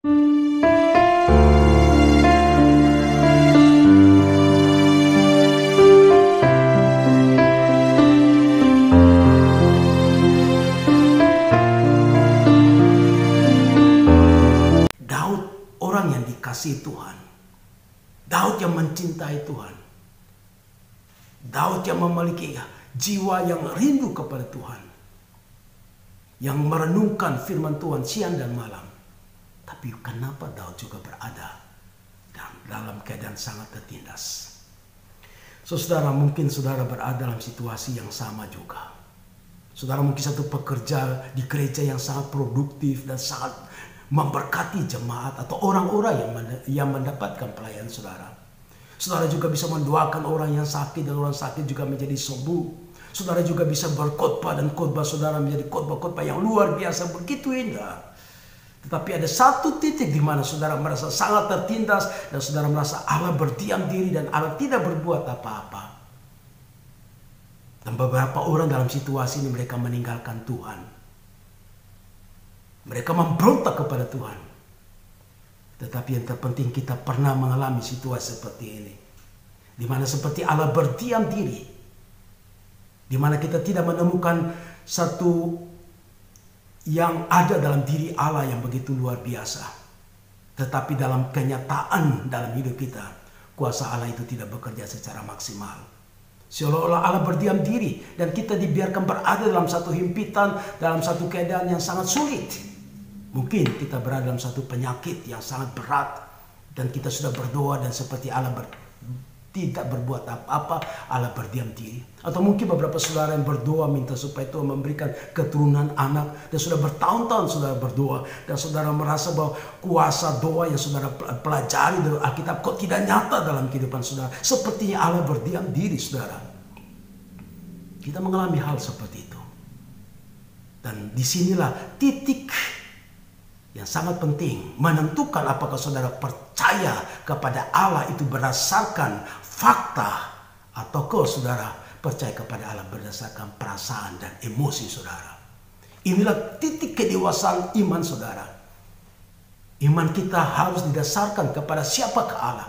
Daud orang yang dikasihi Tuhan. Daud yang mencintai Tuhan. Daud yang memiliki jiwa yang rindu kepada Tuhan. Yang merenungkan firman Tuhan siang dan malam. Tapi kenapa Daud juga berada dalam keadaan sangat tertindas? Saudara, mungkin saudara berada dalam situasi yang sama juga. Saudara mungkin satu pekerja di gereja yang sangat produktif dan sangat memberkati jemaat atau orang-orang yang mendapatkan pelayanan saudara. Saudara juga bisa mendoakan orang yang sakit dan orang sakit juga menjadi sembuh. Saudara juga bisa berkhotbah dan khotbah saudara menjadi khotbah-khotbah yang luar biasa, begitu indah. Tetapi ada satu titik di mana saudara merasa sangat tertindas dan saudara merasa Allah berdiam diri dan Allah tidak berbuat apa-apa. Dan beberapa orang dalam situasi ini mereka meninggalkan Tuhan. Mereka memberontak kepada Tuhan. Tetapi yang terpenting kita pernah mengalami situasi seperti ini. Di mana seperti Allah berdiam diri. Di mana kita tidak menemukan satu yang ada dalam diri Allah yang begitu luar biasa. Tetapi dalam kenyataan dalam hidup kita, kuasa Allah itu tidak bekerja secara maksimal. Seolah-olah Allah berdiam diri dan kita dibiarkan berada dalam satu himpitan, dalam satu keadaan yang sangat sulit. Mungkin kita berada dalam satu penyakit yang sangat berat dan kita sudah berdoa dan seperti Allah tidak berbuat apa-apa, Allah berdiam diri. Atau mungkin beberapa saudara yang berdoa minta supaya Tuhan memberikan keturunan anak dan sudah bertahun-tahun saudara berdoa dan saudara merasa bahwa kuasa doa yang saudara pelajari dari Alkitab kok tidak nyata dalam kehidupan saudara. Sepertinya Allah berdiam diri saudara. Kita mengalami hal seperti itu. Dan disinilah titik yang sangat penting menentukan apakah saudara percaya kepada Allah itu berdasarkan fakta ataukah saudara percaya kepada Allah berdasarkan perasaan dan emosi saudara. Inilah titik kedewasaan iman saudara. Iman kita harus didasarkan kepada siapakah Allah,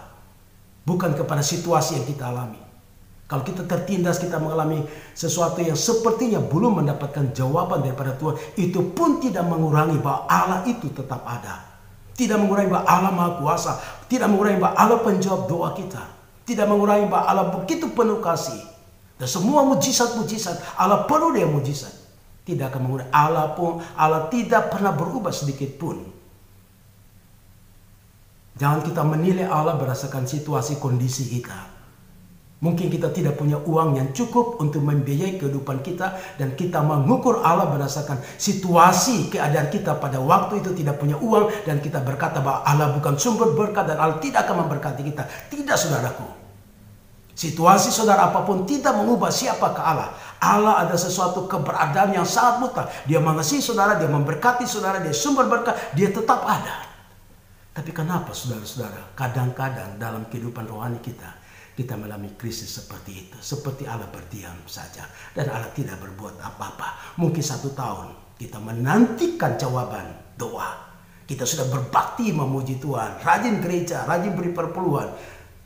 bukan kepada situasi yang kita alami. Kalau kita tertindas, kita mengalami sesuatu yang sepertinya belum mendapatkan jawaban daripada Tuhan, itu pun tidak mengurangi bahwa Allah itu tetap ada. Tidak mengurangi bahwa Allah Maha Kuasa. Tidak mengurangi bahwa Allah penjawab doa kita. Tidak mengurangi bahwa Allah begitu penuh kasih. Dan semua mujizat-mujizat, Allah penuh dengan mujizat. Tidak akan mengurangi. Allah tidak pernah berubah sedikit pun. Jangan kita menilai Allah berdasarkan situasi kondisi kita. Mungkin kita tidak punya uang yang cukup untuk membiayai kehidupan kita dan kita mengukur Allah berdasarkan situasi keadaan kita pada waktu itu tidak punya uang dan kita berkata bahwa Allah bukan sumber berkat dan Allah tidak akan memberkati kita. Tidak saudaraku. Situasi saudara apapun tidak mengubah siapakah Allah. Allah ada sesuatu keberadaan yang sangat mutlak. Dia mengasihi saudara, dia memberkati saudara, dia sumber berkat, dia tetap ada. Tapi kenapa saudara-saudara kadang-kadang dalam kehidupan rohani kita mengalami krisis seperti itu. Seperti Allah berdiam saja. Dan Allah tidak berbuat apa-apa. Mungkin 1 tahun kita menantikan jawaban doa. Kita sudah berbakti memuji Tuhan. Rajin gereja, rajin beri perpuluhan.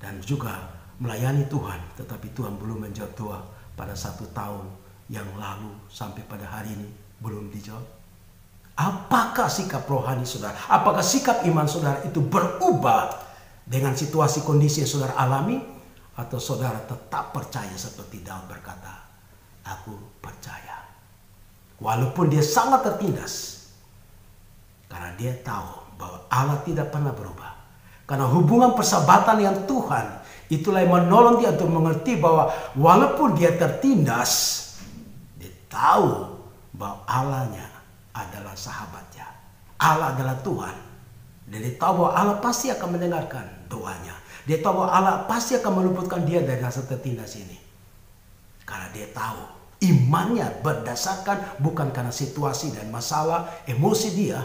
Dan juga melayani Tuhan. Tetapi Tuhan belum menjawab doa pada 1 tahun yang lalu. Sampai pada hari ini belum dijawab. Apakah sikap rohani saudara? Apakah sikap iman saudara itu berubah dengan situasi kondisi yang saudara alami? Atau saudara tetap percaya seperti Daud berkata, aku percaya. Walaupun dia sangat tertindas. Karena dia tahu bahwa Allah tidak pernah berubah. Karena hubungan persahabatan yang Tuhan, itulah yang menolong dia untuk mengerti bahwa walaupun dia tertindas, dia tahu bahwa Allahnya adalah sahabatnya. Allah adalah Tuhan. Dan dia tahu bahwa Allah pasti akan mendengarkan doanya. Dia tahu bahwa Allah pasti akan meluputkan dia dari rasa tertindas ini. Karena dia tahu imannya berdasarkan bukan karena situasi dan masalah, emosi dia.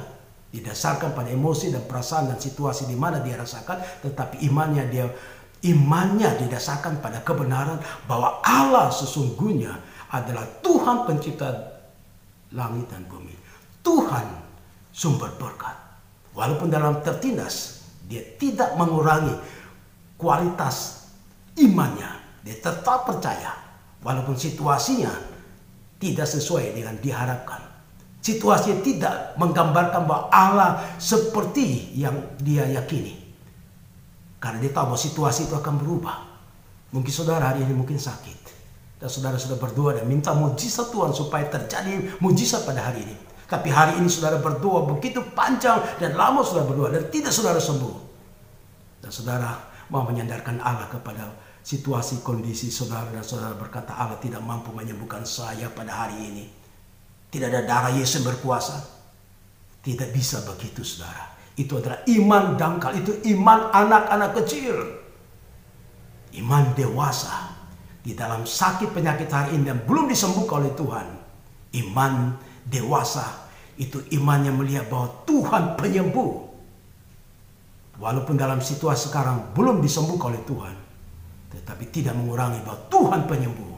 Didasarkan pada emosi dan perasaan dan situasi di mana dia rasakan. Tetapi imannya didasarkan pada kebenaran bahwa Allah sesungguhnya adalah Tuhan pencipta langit dan bumi. Tuhan sumber berkat. Walaupun dalam tertindas, dia tidak mengurangi kualitas imannya. Dia tetap percaya. Walaupun situasinya tidak sesuai dengan diharapkan. Situasinya tidak menggambarkan bahwa Allah seperti yang dia yakini. Karena dia tahu bahwa situasi itu akan berubah. Mungkin saudara hari ini mungkin sakit. Dan saudara sudah berdoa dan minta mujizat Tuhan supaya terjadi mujizat pada hari ini. Tapi hari ini saudara berdoa begitu panjang dan lama saudara berdoa dan tidak saudara sembuh. Dan saudara mau menyandarkan Allah kepada situasi kondisi saudara dan saudara berkata Allah tidak mampu menyembuhkan saya pada hari ini. Tidak ada darah Yesus yang berkuasa. Tidak bisa begitu saudara. Itu adalah iman dangkal, itu iman anak-anak kecil. Iman dewasa di dalam sakit penyakit hari ini yang belum disembuhkan oleh Tuhan. Iman dewasa itu iman yang melihat bahwa Tuhan penyembuh. Walaupun dalam situasi sekarang belum disembuhkan oleh Tuhan, tetapi tidak mengurangi bahwa Tuhan penyembuh.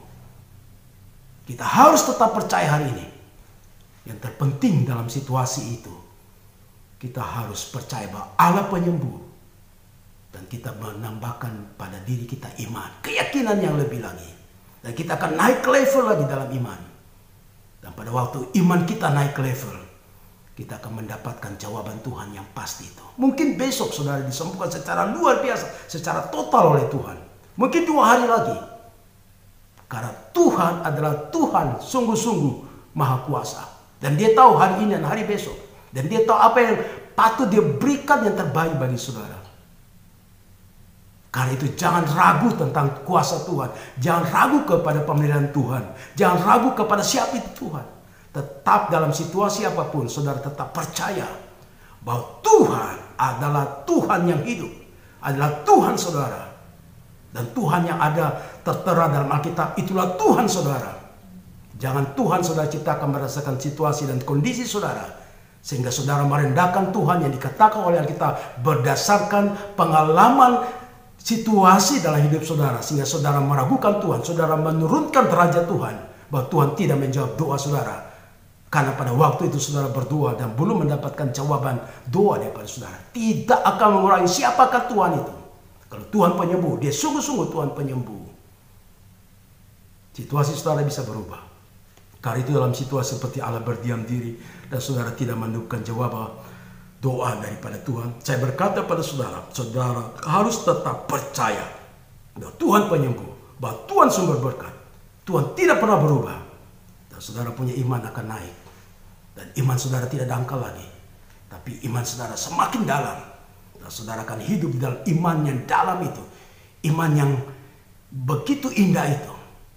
Kita harus tetap percaya hari ini. Yang terpenting dalam situasi itu, kita harus percaya bahwa Allah penyembuh. Dan kita menambahkan pada diri kita iman, keyakinan yang lebih lagi. Dan kita akan naik level lagi dalam iman. Dan pada waktu iman kita naik level, kita akan mendapatkan jawaban Tuhan yang pasti itu. Mungkin besok saudara disembuhkan secara luar biasa, secara total oleh Tuhan. Mungkin 2 hari lagi. Karena Tuhan adalah Tuhan sungguh-sungguh maha kuasa. Dan dia tahu hari ini dan hari besok. Dan dia tahu apa yang patut dia berikan yang terbaik bagi saudara. Karena itu jangan ragu tentang kuasa Tuhan. Jangan ragu kepada pemeliharaan Tuhan. Jangan ragu kepada siapa itu Tuhan. Tetap dalam situasi apapun saudara tetap percaya bahwa Tuhan adalah Tuhan yang hidup. Adalah Tuhan saudara. Dan Tuhan yang ada tertera dalam Alkitab itulah Tuhan saudara. Jangan Tuhan saudara ciptakan merasakan situasi dan kondisi saudara. Sehingga saudara merendahkan Tuhan yang dikatakan oleh Alkitab berdasarkan pengalaman situasi dalam hidup saudara. Sehingga saudara meragukan Tuhan. Saudara menurunkan derajat Tuhan. Bahwa Tuhan tidak menjawab doa saudara. Karena pada waktu itu saudara berdoa dan belum mendapatkan jawaban doa daripada saudara. Tidak akan mengurangi siapakah Tuhan itu. Kalau Tuhan penyembuh, dia sungguh-sungguh Tuhan penyembuh. Situasi saudara bisa berubah. Karena itu dalam situasi seperti Allah berdiam diri dan saudara tidak menemukan jawaban doa daripada Tuhan. Saya berkata pada saudara, saudara harus tetap percaya bahwa Tuhan penyembuh, bahwa Tuhan sumber berkat. Tuhan tidak pernah berubah. Dan saudara punya iman akan naik. Dan iman saudara tidak dangkal lagi. Tapi iman saudara semakin dalam. Dan saudara akan hidup di dalam iman yang dalam itu. Iman yang begitu indah itu.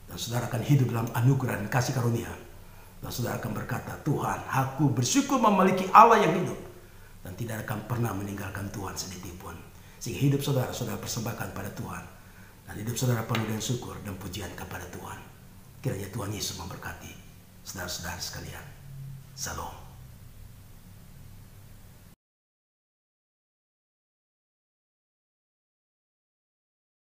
Dan saudara akan hidup dalam anugerah dan kasih karunia. Dan saudara akan berkata, Tuhan, aku bersyukur memiliki Allah yang hidup. Dan tidak akan pernah meninggalkan Tuhan sedikit pun. Sehingga hidup saudara persembahkan pada Tuhan. Dan hidup saudara penuh dengan syukur dan pujian kepada Tuhan. Kiranya Tuhan Yesus memberkati saudara-saudara sekalian. Salam.